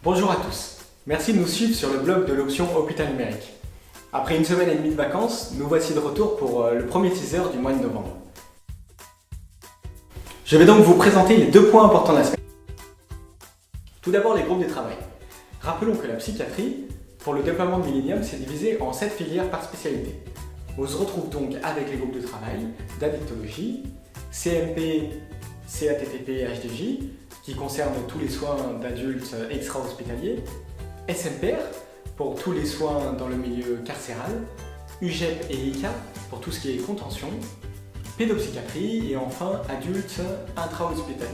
Bonjour à tous, merci de nous suivre sur le blog de l'option Hôpital Numérique. Après une semaine et demie de vacances, nous voici de retour pour le premier teaser du mois de novembre. Je vais donc vous présenter les 2 points importants de la semaine. Tout d'abord les groupes de travail. Rappelons que la psychiatrie, pour le déploiement de Millennium, s'est divisée en 7 filières par spécialité. On se retrouve donc avec les groupes de travail d'addictologie, CMP, CATTP, HDJ, qui concernent tous les soins d'adultes extra-hospitaliers, SMPR, pour tous les soins dans le milieu carcéral, UGEP et ICA, pour tout ce qui est contention, pédopsychiatrie et enfin adultes intra-hospitaliers.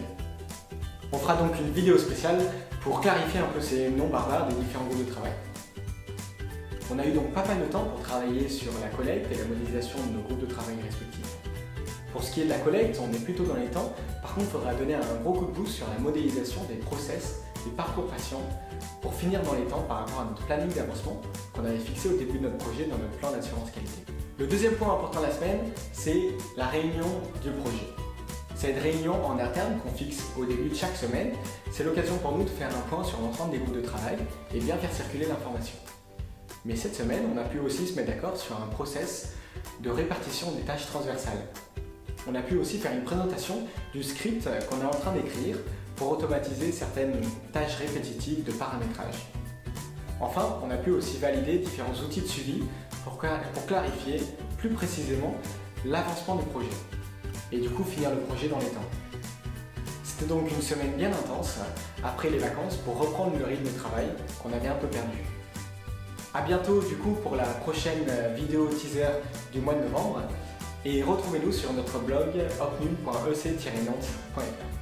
On fera donc une vidéo spéciale pour clarifier un peu ces noms barbares des différents groupes de travail. On a eu donc pas mal de temps pour travailler sur la collecte et la modélisation de nos groupes de travail respectifs. Pour ce qui est de la collecte, on est plutôt dans les temps. Par contre, il faudra donner un gros coup de pouce sur la modélisation des process, des parcours patients, pour finir dans les temps par rapport à notre planning d'avancement qu'on avait fixé au début de notre projet dans notre plan d'assurance qualité. Le deuxième point important de la semaine, c'est la réunion du projet. Cette réunion en interne qu'on fixe au début de chaque semaine, c'est l'occasion pour nous de faire un point sur l'ensemble des groupes de travail et bien faire circuler l'information. Mais cette semaine, on a pu aussi se mettre d'accord sur un process de répartition des tâches transversales. On a pu aussi faire une présentation du script qu'on est en train d'écrire pour automatiser certaines tâches répétitives de paramétrage. Enfin, on a pu aussi valider différents outils de suivi pour clarifier plus précisément l'avancement du projet et du coup finir le projet dans les temps. C'était donc une semaine bien intense après les vacances pour reprendre le rythme de travail qu'on avait un peu perdu. A bientôt du coup pour la prochaine vidéo teaser du mois de novembre et retrouvez-nous sur notre blog opnum.ec-nantes.fr.